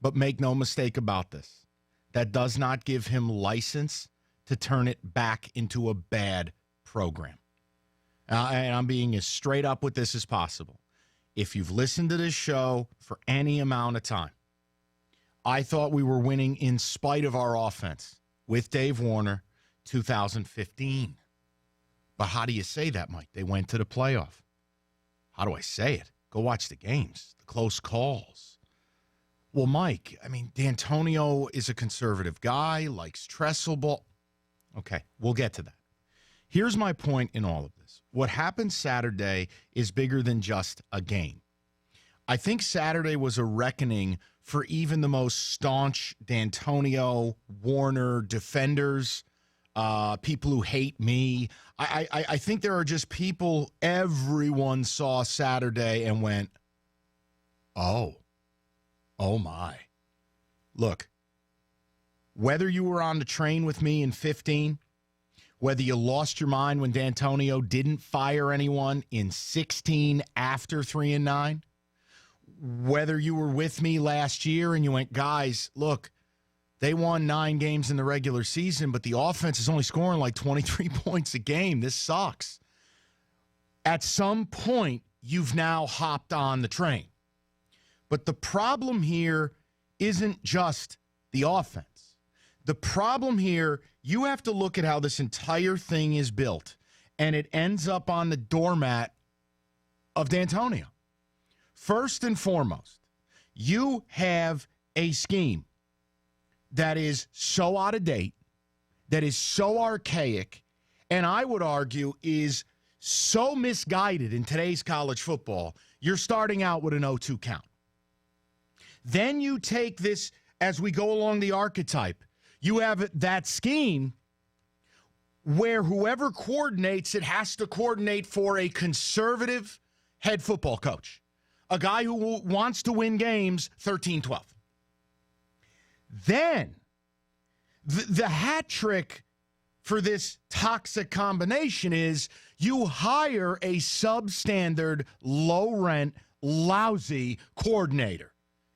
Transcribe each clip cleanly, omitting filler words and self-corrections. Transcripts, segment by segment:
But make no mistake about this. That does not give him license to turn it back into a bad program. And I'm being as straight up with this as possible. If you've listened to this show for any amount of time, I thought we were winning in spite of our offense with Dave Warner 2015. But how do you say that, Mike? They went to the playoff. How do I say it? Go watch the games, the close calls. Well, Mike, I mean, D'Antonio is a conservative guy, likes trestle ball. Okay, we'll get to that. Here's my point in all of this. What happened Saturday is bigger than just a game. I think Saturday was a reckoning for even the most staunch D'Antonio, Warner defenders, people who hate me. I think there are just people everyone saw Saturday and went, oh my. Look, whether you were on the train with me in 15, whether you lost your mind when D'Antonio didn't fire anyone in 16 after 3-9, whether you were with me last year and you went, guys, look, they won 9 games in the regular season, but the offense is only scoring like 23 points a game. This sucks. At some point, you've now hopped on the train. But the problem here isn't just the offense. The problem here, you have to look at how this entire thing is built, and it ends up on the doormat of D'Antonio. First and foremost, you have a scheme that is so out of date, that is so archaic, and I would argue is so misguided in today's college football, you're starting out with an 0-2 count. Then you take this as we go along the archetype. You have that scheme where whoever coordinates it has to coordinate for a conservative head football coach, a guy who wants to win games 13-12. Then the hat trick for this toxic combination is you hire a substandard, low-rent, lousy coordinator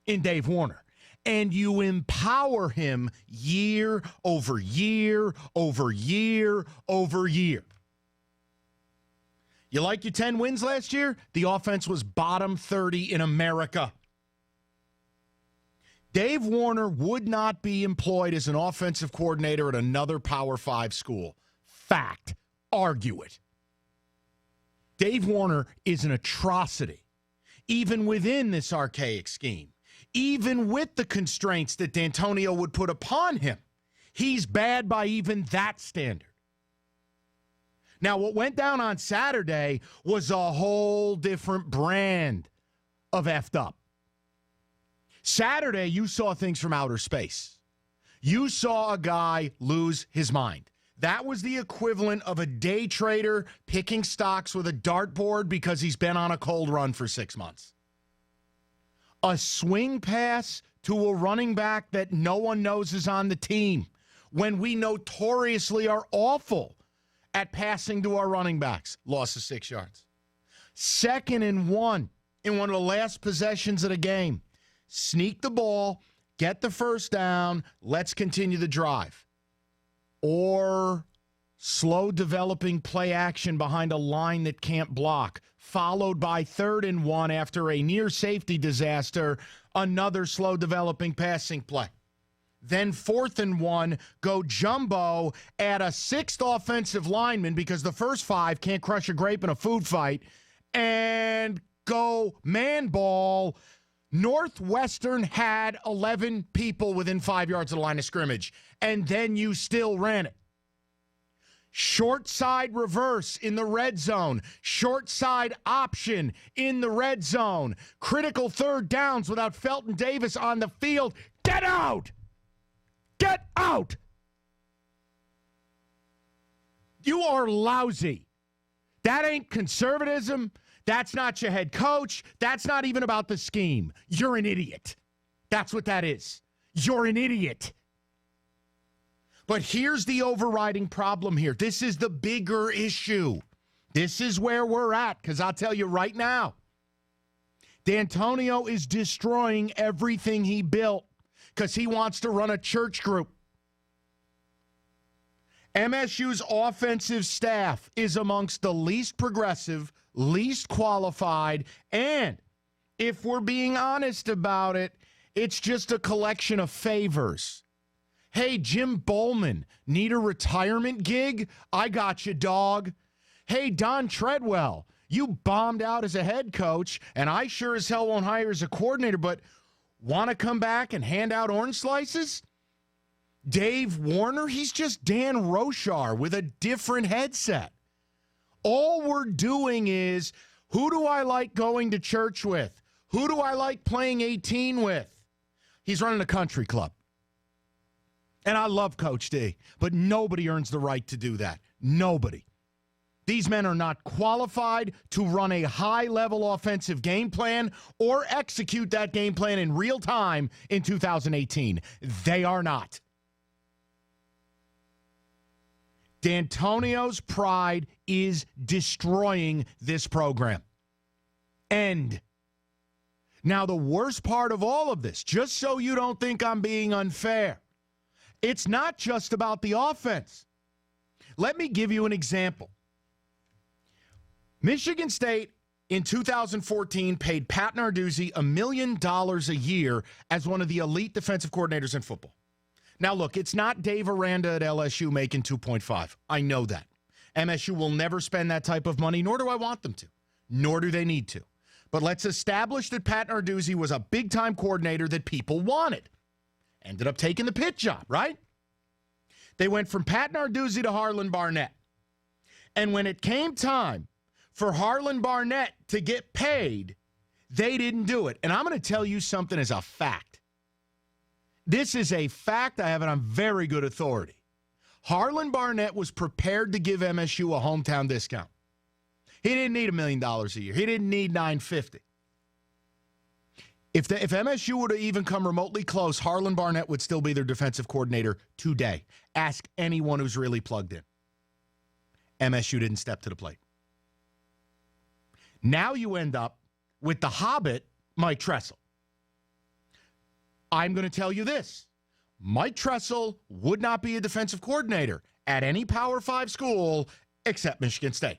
in Dave Warner. And you empower him year over year over year over year. You like your 10 wins last year? The offense was bottom 30 in America. Dave Warner would not be employed as an offensive coordinator at another Power 5 school. Fact. Argue it. Dave Warner is an atrocity, even within this archaic scheme. Even with the constraints that D'Antonio would put upon him, he's bad by even that standard. Now, what went down on Saturday was a whole different brand of effed up. Saturday, you saw things from outer space. You saw a guy lose his mind. That was the equivalent of a day trader picking stocks with a dartboard because he's been on a cold run for 6 months. A swing pass to a running back that no one knows is on the team when we notoriously are awful at passing to our running backs. Loss of 6 yards. 2nd and 1 in one of the last possessions of the game. Sneak the ball, get the first down, let's continue the drive. Or slow developing play action behind a line that can't block, followed by 3rd and 1 after a near safety disaster, another slow developing passing play. Then 4th and 1, go jumbo, add a 6th offensive lineman because the first 5 can't crush a grape in a food fight, and go man ball. Northwestern had 11 people within 5 yards of the line of scrimmage, and then you still ran it. Short side reverse in the red zone. Short side option in the red zone. Critical 3rd downs without Felton Davis on the field. Get out! Get out! You are lousy. That ain't conservatism. That's not your head coach. That's not even about the scheme. You're an idiot. That's what that is. You're an idiot. But here's the overriding problem here. This is the bigger issue. This is where we're at, because I'll tell you right now, D'Antonio is destroying everything he built because he wants to run a church group. MSU's offensive staff is amongst the least progressive, least qualified, and if we're being honest about it, it's just a collection of favors. Hey, Jim Bowman, need a retirement gig? I got you, dog. Hey, Don Treadwell, you bombed out as a head coach, and I sure as hell won't hire as a coordinator, but want to come back and hand out orange slices? Dave Warner, he's just Dan Roshar with a different headset. All we're doing is, who do I like going to church with? Who do I like playing 18 with? He's running a country club. And I love Coach D, but nobody earns the right to do that. Nobody. These men are not qualified to run a high-level offensive game plan or execute that game plan in real time in 2018. They are not. D'Antonio's pride is destroying this program. End. Now, the worst part of all of this, just so you don't think I'm being unfair, it's not just about the offense. Let me give you an example. Michigan State in 2014 paid Pat Narduzzi $1 million a year as one of the elite defensive coordinators in football. Now, look, it's not Dave Aranda at LSU making 2.5. I know that. MSU will never spend that type of money, nor do I want them to, nor do they need to. But let's establish that Pat Narduzzi was a big-time coordinator that people wanted. Ended up taking the Pitt job, right? They went from Pat Narduzzi to Harlan Barnett. And when it came time for Harlan Barnett to get paid, they didn't do it. And I'm going to tell you something as a fact. This is a fact. I have it on very good authority. Harlan Barnett was prepared to give MSU a hometown discount. He didn't need $1 million a year. He didn't need $950. If MSU would have even come remotely close, Harlan Barnett would still be their defensive coordinator today. Ask anyone who's really plugged in. MSU didn't step to the plate. Now you end up with the Hobbit, Mike Tressel. I'm going to tell you this. Mike Tressel would not be a defensive coordinator at any Power 5 school except Michigan State.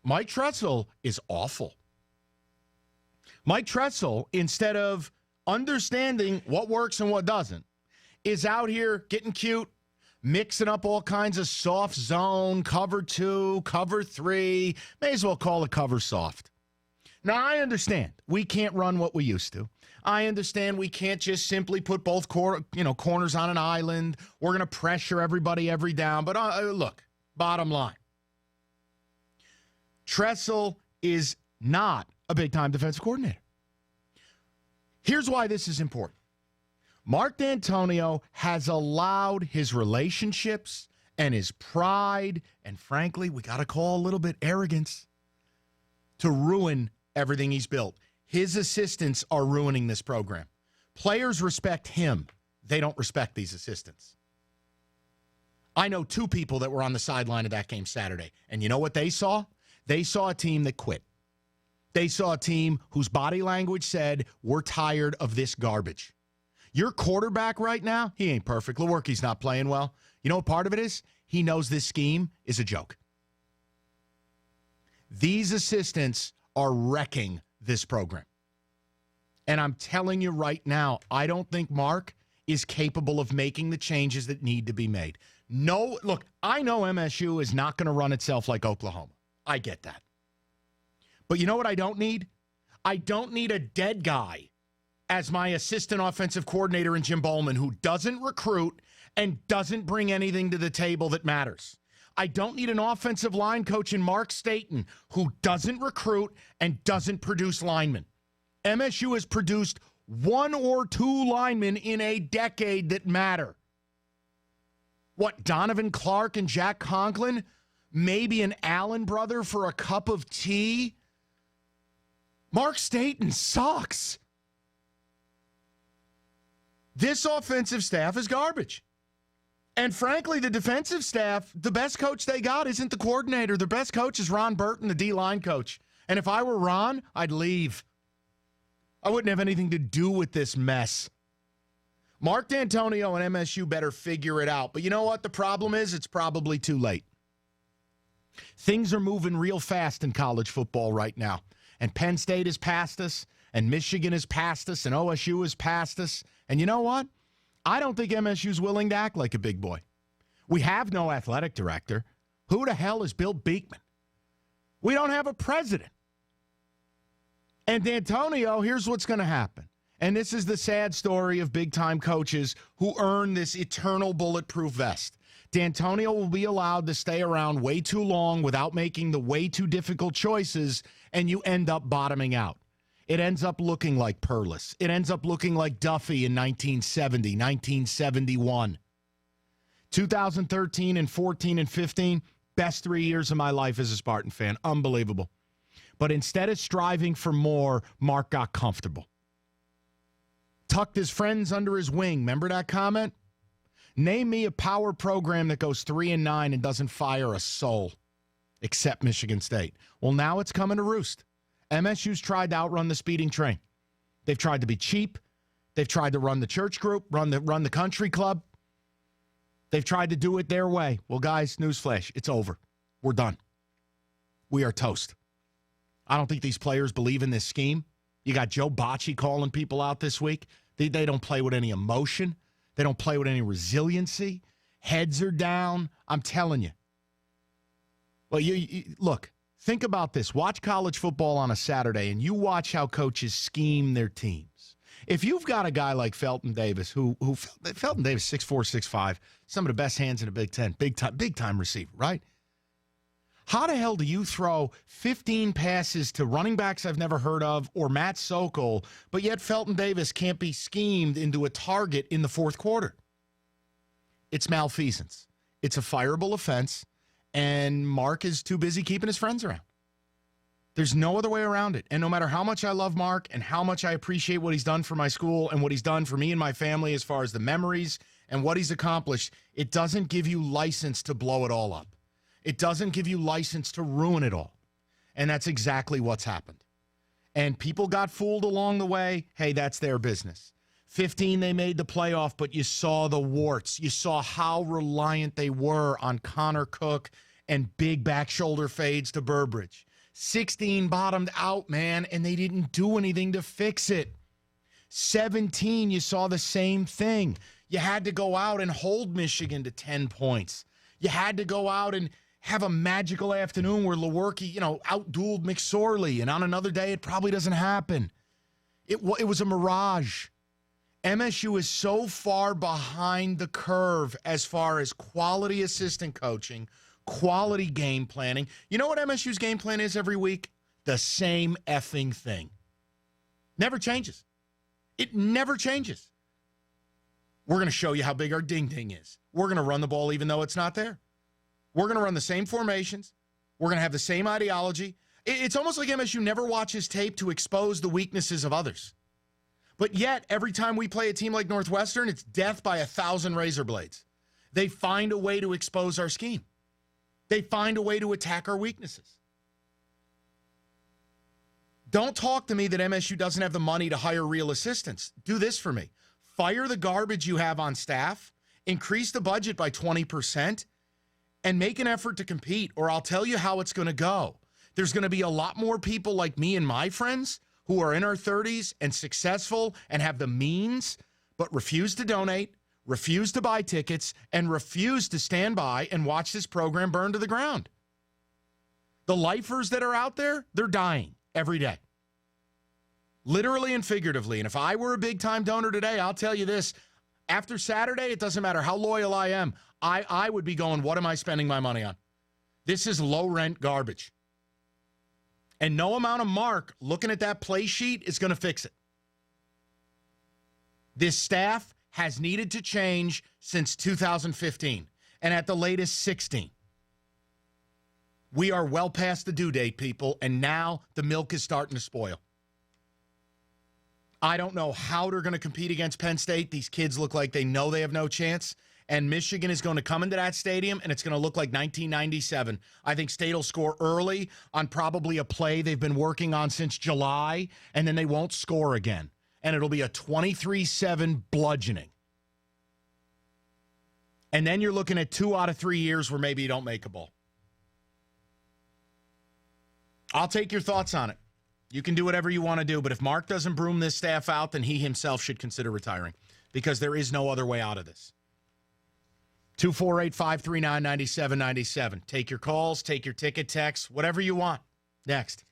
Mike Tressel is awful. Mike Tressel, instead of understanding what works and what doesn't, is out here getting cute, mixing up all kinds of soft zone, cover 2, cover 3. May as well call it cover soft. Now, I understand we can't run what we used to. I understand we can't just simply put both corners on an island. We're going to pressure everybody every down. But look, bottom line, Tressel is not a big-time defensive coordinator. Here's why this is important. Mark D'Antonio has allowed his relationships and his pride, and frankly, we got to call a little bit arrogance, to ruin everything he's built. His assistants are ruining this program. Players respect him. They don't respect these assistants. I know two people that were on the sideline of that game Saturday, and you know what they saw? They saw a team that quit. They saw a team whose body language said, we're tired of this garbage. Your quarterback right now, he ain't perfect. Lewerke's not playing well. You know what part of it is? He knows this scheme is a joke. These assistants are wrecking this program. And I'm telling you right now, I don't think Mark is capable of making the changes that need to be made. No, look, I know MSU is not going to run itself like Oklahoma. I get that. But you know what I don't need? I don't need a dead guy as my assistant offensive coordinator in Jim Bowman who doesn't recruit and doesn't bring anything to the table that matters. I don't need an offensive line coach in Mark Staten who doesn't recruit and doesn't produce linemen. MSU has produced one or two linemen in a decade that matter. What, Donovan Clark and Jack Conklin? Maybe an Allen brother for a cup of tea? Mark Staten sucks. This offensive staff is garbage. And frankly, the defensive staff, the best coach they got isn't the coordinator. The best coach is Ron Burton, the D-line coach. And if I were Ron, I'd leave. I wouldn't have anything to do with this mess. Mark D'Antonio and MSU better figure it out. But you know what the problem is? It's probably too late. Things are moving real fast in college football right now. And Penn State has passed us, and Michigan has passed us, and OSU has passed us. And you know what? I don't think MSU's willing to act like a big boy. We have no athletic director. Who the hell is Bill Beekman? We don't have a president. And D'Antonio, here's what's going to happen. And this is the sad story of big-time coaches who earn this eternal bulletproof vest. D'Antonio will be allowed to stay around way too long without making the way too difficult choices, and you end up bottoming out. It ends up looking like Perlis. It ends up looking like Duffy in 1970, 1971. 2013 and 14 and 15, best 3 years of my life as a Spartan fan. Unbelievable. But instead of striving for more, Mark got comfortable. Tucked his friends under his wing. Remember that comment? Name me a power program that goes 3-9 and doesn't fire a soul, except Michigan State. Well, now it's coming to roost. MSU's tried to outrun the speeding train. They've tried to be cheap. They've tried to run the church group, run the country club. They've tried to do it their way. Well, guys, newsflash, it's over. We're done. We are toast. I don't think these players believe in this scheme. You got Joe Bocci calling people out this week. They don't play with any emotion. They don't play with any resiliency. Heads are down. I'm telling you. Well, you look, think about this. Watch college football on a Saturday, and you watch how coaches scheme their teams. If you've got a guy like Felton Davis, Felton Davis, 6'4", 6'5", some of the best hands in the Big Ten, big time receiver, right? How the hell do you throw 15 passes to running backs I've never heard of or Matt Sokol, but yet Felton Davis can't be schemed into a target in the fourth quarter? It's malfeasance. It's a fireable offense, and Mark is too busy keeping his friends around. There's no other way around it. And no matter how much I love Mark and how much I appreciate what he's done for my school and what he's done for me and my family as far as the memories and what he's accomplished, it doesn't give you license to blow it all up. It doesn't give you license to ruin it all. And that's exactly what's happened. And people got fooled along the way. Hey, that's their business. 15, they made the playoff, but you saw the warts. You saw how reliant they were on Connor Cook and big back shoulder fades to Burbridge. 16 bottomed out, man, and they didn't do anything to fix it. 17, you saw the same thing. You had to go out and hold Michigan to 10 points. You had to go out and have a magical afternoon where Lewerke, outdueled McSorley, and on another day it probably doesn't happen. It was a mirage. MSU is so far behind the curve as far as quality assistant coaching, quality game planning. You know what MSU's game plan is every week? The same effing thing. Never changes. It never changes. We're going to show you how big our ding-ding is. We're going to run the ball even though it's not there. We're going to run the same formations. We're going to have the same ideology. It's almost like MSU never watches tape to expose the weaknesses of others. But yet, every time we play a team like Northwestern, it's death by 1,000 razor blades. They find a way to expose our scheme. They find a way to attack our weaknesses. Don't talk to me that MSU doesn't have the money to hire real assistants. Do this for me. Fire the garbage you have on staff, increase the budget by 20%, and make an effort to compete, or I'll tell you how it's going to go. There's going to be a lot more people like me and my friends who are in our 30s and successful and have the means, but refuse to donate, refuse to buy tickets, and refuse to stand by and watch this program burn to the ground. The lifers that are out there, they're dying every day. Literally and figuratively. And if I were a big-time donor today, I'll tell you this. After Saturday, it doesn't matter how loyal I am. I would be going, what am I spending my money on? This is low-rent garbage. And no amount of Mark looking at that play sheet is going to fix it. This staff has needed to change since 2015, and at the latest, 16. We are well past the due date, people, and now the milk is starting to spoil. I don't know how they're going to compete against Penn State. These kids look like they know they have no chance. And Michigan is going to come into that stadium, and it's going to look like 1997. I think State will score early on probably a play they've been working on since July, and then they won't score again. And it'll be a 23-7 bludgeoning. And then you're looking at 2 out of 3 years where maybe you don't make a bowl. I'll take your thoughts on it. You can do whatever you want to do, but if Mark doesn't broom this staff out, then he himself should consider retiring because there is no other way out of this. 248-539-9797. Take your calls, take your ticket texts, whatever you want. Next.